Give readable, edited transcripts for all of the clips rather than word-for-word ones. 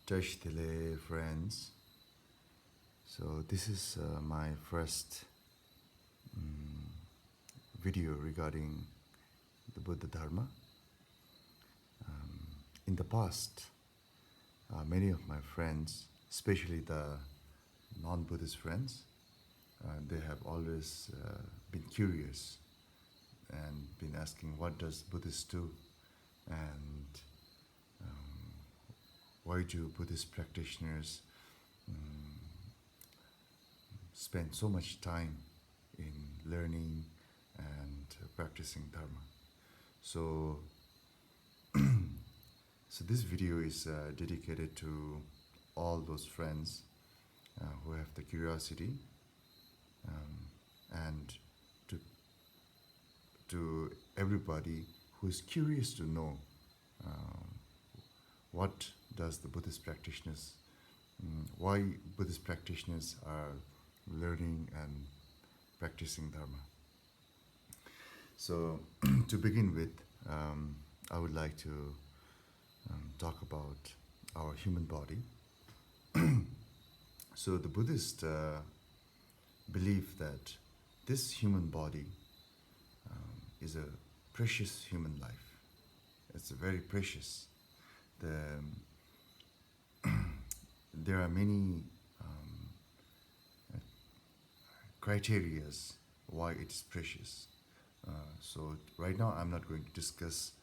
Tashtile friends. So this is my first video regarding the Buddha Dharma. In the past, many of my friends, especially the non-Buddhist friends, they have always been curious and been asking, what does Buddhists do? And why do Buddhist practitioners spend so much time in learning and practicing Dharma? So, so this video is dedicated to all those friends who have the curiosity and to everybody who is curious to know what does the Buddhist practitioners, why Buddhist practitioners are learning and practicing Dharma. So to begin with, I would like to talk about our human body. So the Buddhists believe that this human body is a precious human life. It's very precious. There are many criterias why it's precious. So right now I'm not going to discuss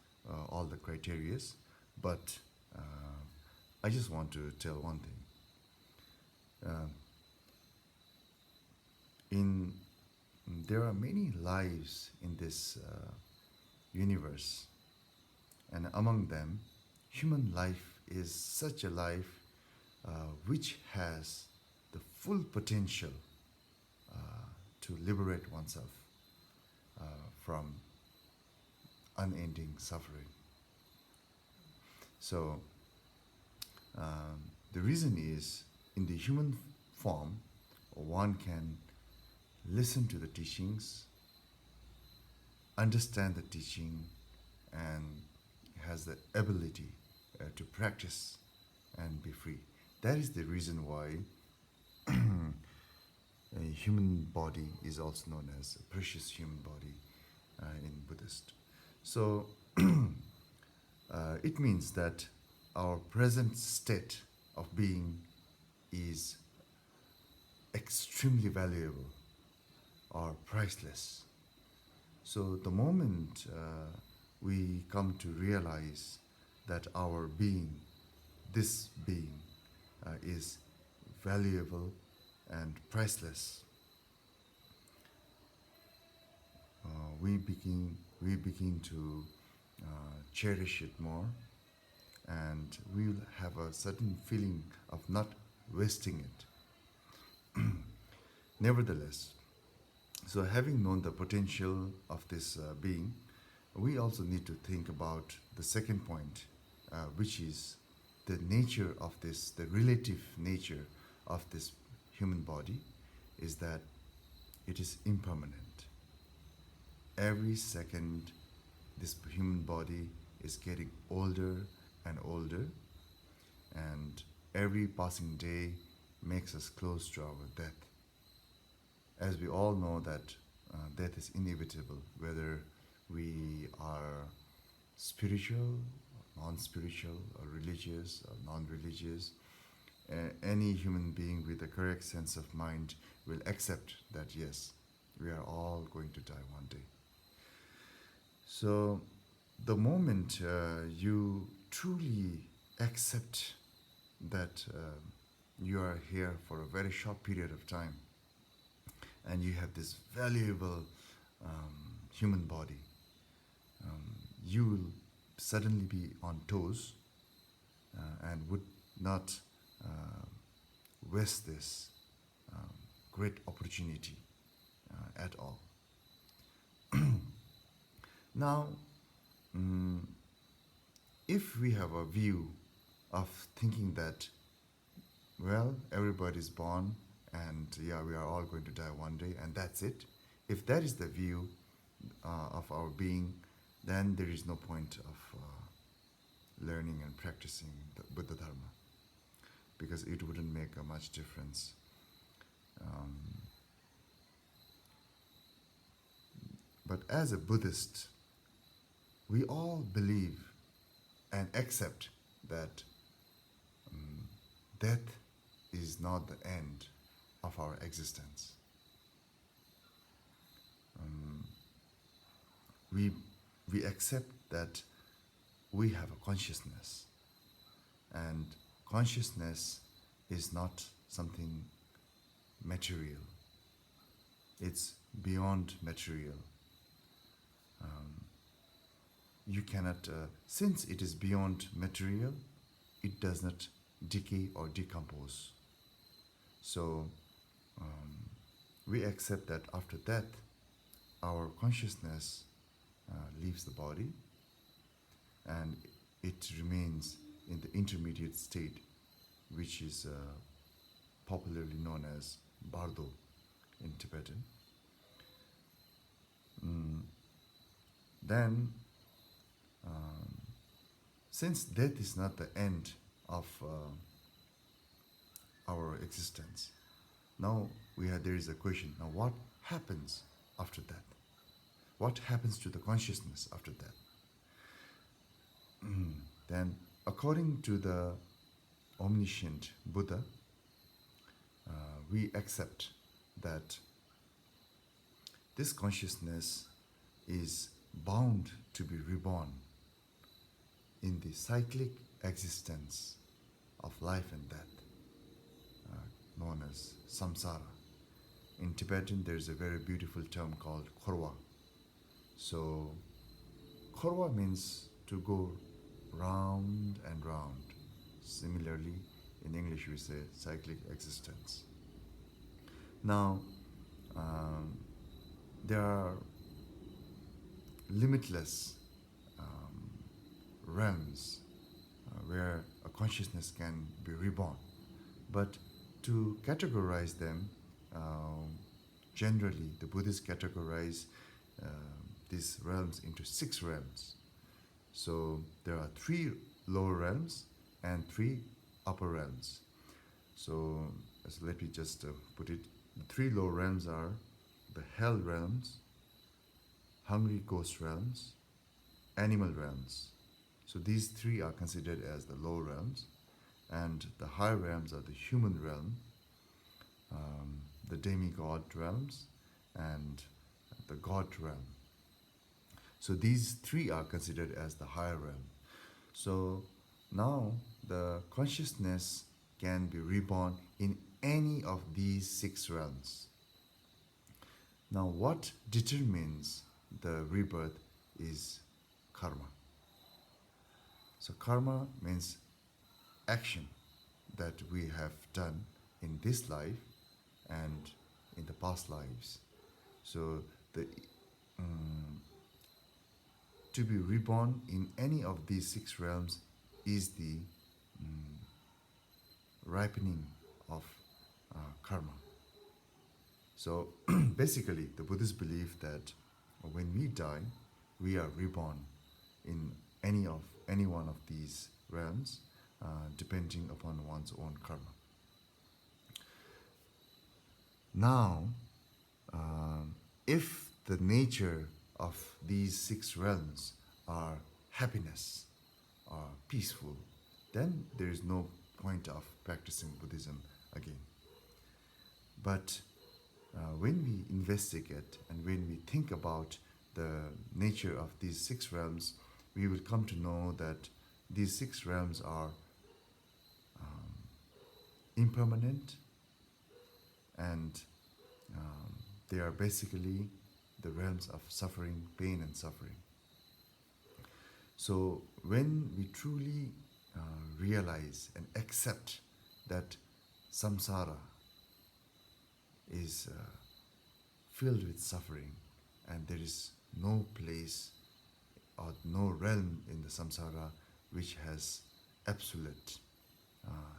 all the criterias, but I just want to tell one thing. There are many lives in this universe, and among them, human life is such a life which has the full potential to liberate oneself from unending suffering. So the reason is, in the human form, one can listen to the teachings, understand the teaching, and has the ability to practice and be free. That is the reason why a human body is also known as a precious human body in Buddhist. So it means that our present state of being is extremely valuable or priceless. So the moment we come to realize that our being, this being, is valuable and priceless, we begin to cherish it more, and we'll have a certain feeling of not wasting it. Nevertheless, so having known the potential of this being, we also need to think about the second point, which is the nature of this, the relative nature of this human body, is that it is impermanent. Every second, this human body is getting older and older, and every passing day makes us close to our death. As we all know that death is inevitable, whether we are spiritual, non-spiritual, or religious or non-religious, any human being with a correct sense of mind will accept that yes, we are all going to die one day. So the moment you truly accept that you are here for a very short period of time, and you have this valuable human body, you will suddenly be on toes and would not waste this great opportunity at all. Now, if we have a view of thinking that, well, everybody's born and yeah, we are all going to die one day and that's it, if that is the view of our being, then there is no point of learning and practicing the Buddha Dharma. because it wouldn't make a much difference. But as a Buddhist, we all believe and accept that death is not the end of our existence. We accept that we have a consciousness, and consciousness is not something material. It's beyond material. You cannot, since it is beyond material, it does not decay or decompose. So we accept that after death, our consciousness leaves the body and it remains in the intermediate state, which is popularly known as bardo in Tibetan. Then, since death is not the end of our existence, now there is a question. Now, what happens after that? What happens to the consciousness after that? Then, according to the omniscient Buddha, we accept that this consciousness is bound to be reborn in the cyclic existence of life and death, known as samsara. In Tibetan, there is a very beautiful term called korwa. So, korwa means to go round and round. Similarly, in English we say cyclic existence. Now, there are limitless realms where a consciousness can be reborn. But to categorize them, generally the Buddhists categorize these realms into 6 realms. So there are 3 lower realms and 3 upper realms. So let me just put it. The 3 lower realms are the hell realms, hungry ghost realms, animal realms. So these 3 are considered as the lower realms, and the higher realms are the human realm, the demigod realms, and the god realm. So these 3 are considered as the higher realm. So now the consciousness can be reborn in any of these 6 realms. Now, what determines the rebirth is karma. So karma means action that we have done in this life and in the past lives. So to be reborn in any of these 6 realms is the ripening of karma. So basically, the Buddhists believe that when we die, we are reborn in any one of these realms, depending upon one's own karma. Now, if the nature of these 6 realms are happiness or peaceful, then there is no point of practicing Buddhism again. But when we investigate and when we think about the nature of these 6 realms, we will come to know that these 6 realms are impermanent, and they are basically the realms of suffering, pain and suffering. So when we truly realize and accept that samsara is filled with suffering, and there is no place or no realm in the samsara which has absolute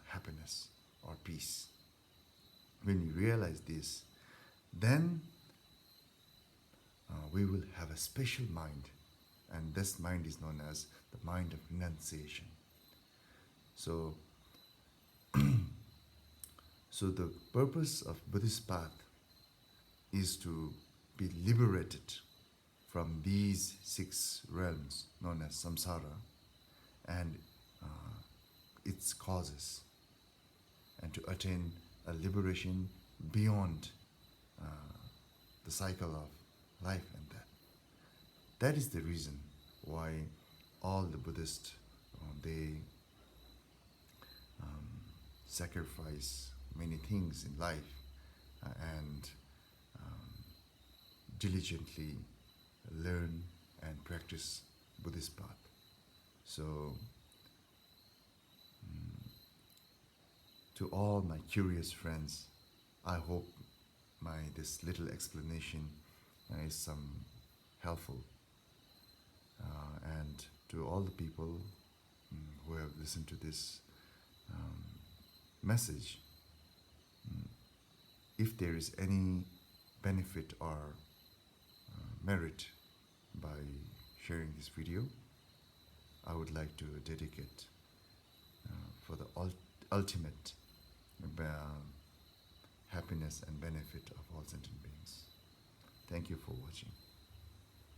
happiness or peace. When we realize this, then we will have a special mind, and this mind is known as the mind of renunciation. So So the purpose of Buddhist path is to be liberated from these 6 realms known as samsara and its causes, and to attain a liberation beyond the cycle of life and death. That is the reason why all the Buddhists, they sacrifice many things in life and diligently learn and practice Buddhist path. So, to all my curious friends, I hope this little explanation is some helpful. And to all the people who have listened to this message, if there is any benefit or merit by sharing this video, I would like to dedicate for the ultimate happiness and benefit of all sentient beings. Thank you for watching.